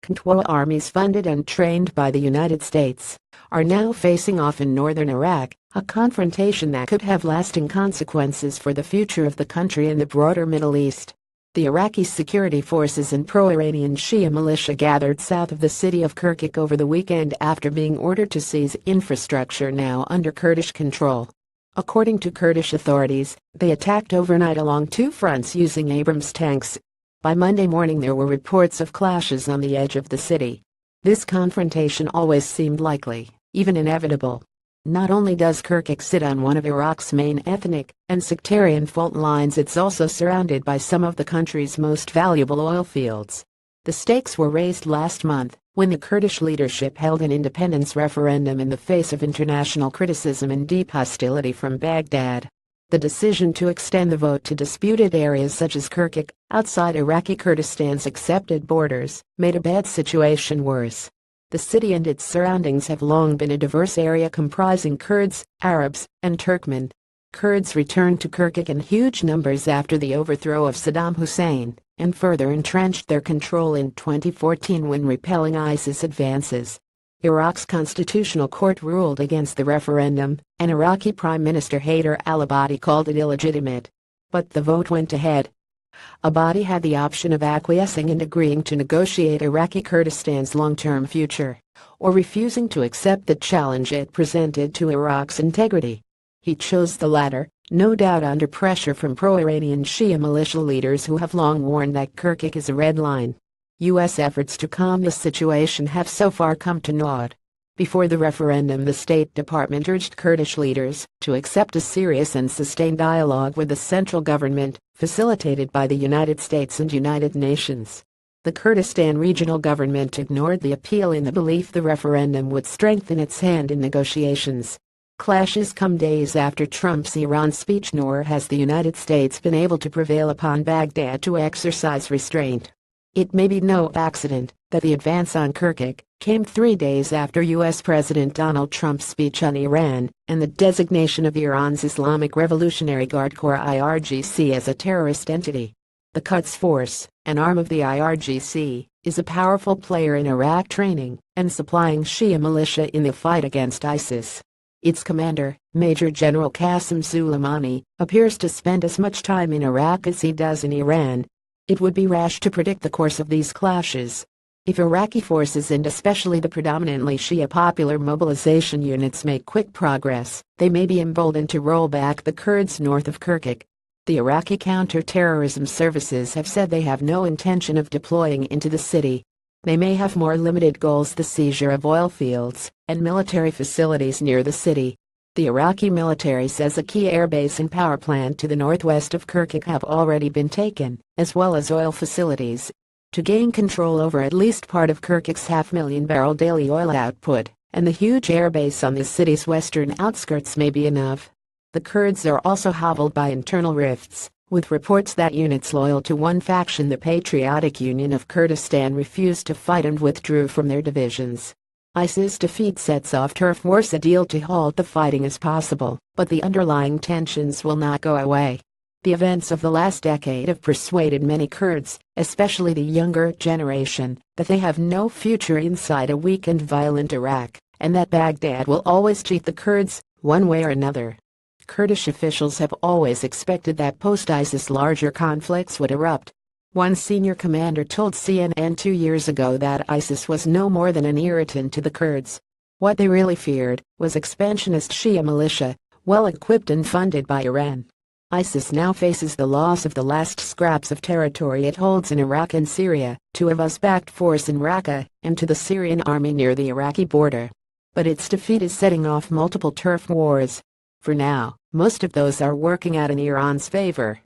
Contra armies funded and trained by the United States are now facing off in northern Iraq, a confrontation that could have lasting consequences for the future of the country and the broader Middle East. The Iraqi security forces and pro-Iranian Shia militia gathered south of the city of Kirkuk over the weekend after being ordered to seize infrastructure now under Kurdish control. According to Kurdish authorities, they attacked overnight along two fronts using Abrams tanks. By Monday morning there were reports of clashes on the edge of the city. This confrontation always seemed likely, even inevitable. Not only does Kirkuk sit on one of Iraq's main ethnic and sectarian fault lines, it's also surrounded by some of the country's most valuable oil fields. The stakes were raised last month when the Kurdish leadership held an independence referendum in the face of international criticism and deep hostility from Baghdad. The decision to extend the vote to disputed areas such as Kirkuk, outside Iraqi Kurdistan's accepted borders, made a bad situation worse. The city and its surroundings have long been a diverse area comprising Kurds, Arabs, and Turkmen. Kurds returned to Kirkuk in huge numbers after the overthrow of Saddam Hussein, and further entrenched their control in 2014 when repelling ISIS advances. Iraq's constitutional court ruled against the referendum, and Iraqi Prime Minister Haider al-Abadi called it illegitimate. But the vote went ahead. Abadi had the option of acquiescing and agreeing to negotiate Iraqi Kurdistan's long-term future, or refusing to accept the challenge it presented to Iraq's integrity. He chose the latter, no doubt under pressure from pro-Iranian Shia militia leaders who have long warned that Kirkuk is a red line. U.S. efforts to calm the situation have so far come to naught. Before the referendum, the State Department urged Kurdish leaders to accept a serious and sustained dialogue with the central government, facilitated by the United States and United Nations. The Kurdistan Regional Government ignored the appeal in the belief the referendum would strengthen its hand in negotiations. Clashes come days after Trump's Iran speech, nor has the United States been able to prevail upon Baghdad to exercise restraint. It may be no accident that the advance on Kirkuk came 3 days after U.S. President Donald Trump's speech on Iran and the designation of Iran's Islamic Revolutionary Guard Corps (IRGC) as a terrorist entity. The Quds Force, an arm of the IRGC, is a powerful player in Iraq, training and supplying Shia militia in the fight against ISIS. Its commander, Major General Qasem Soleimani, appears to spend as much time in Iraq as he does in Iran. It would be rash to predict the course of these clashes. If Iraqi forces and especially the predominantly Shia Popular Mobilization units make quick progress, they may be emboldened to roll back the Kurds north of Kirkuk. The Iraqi counter-terrorism services have said they have no intention of deploying into the city. They may have more limited goals: the seizure of oil fields and military facilities near the city. The Iraqi military says a key airbase and power plant to the northwest of Kirkuk have already been taken, as well as oil facilities. To gain control over at least part of Kirkuk's 500,000-barrel daily oil output, and the huge airbase on the city's western outskirts may be enough. The Kurds are also hobbled by internal rifts, with reports that units loyal to one faction, the Patriotic Union of Kurdistan, refused to fight and withdrew from their divisions. ISIS defeat sets off turf wars. A deal to halt the fighting is possible, but the underlying tensions will not go away. The events of the last decade have persuaded many Kurds, especially the younger generation, that they have no future inside a weak and violent Iraq, and that Baghdad will always cheat the Kurds, one way or another. Kurdish officials have always expected that post-ISIS larger conflicts would erupt. One senior commander told CNN 2 years ago that ISIS was no more than an irritant to the Kurds. What they really feared was expansionist Shia militia, well equipped and funded by Iran. ISIS now faces the loss of the last scraps of territory it holds in Iraq and Syria, to a US-backed force in Raqqa, and to the Syrian army near the Iraqi border. But its defeat is setting off multiple turf wars. For now, most of those are working out in Iran's favor.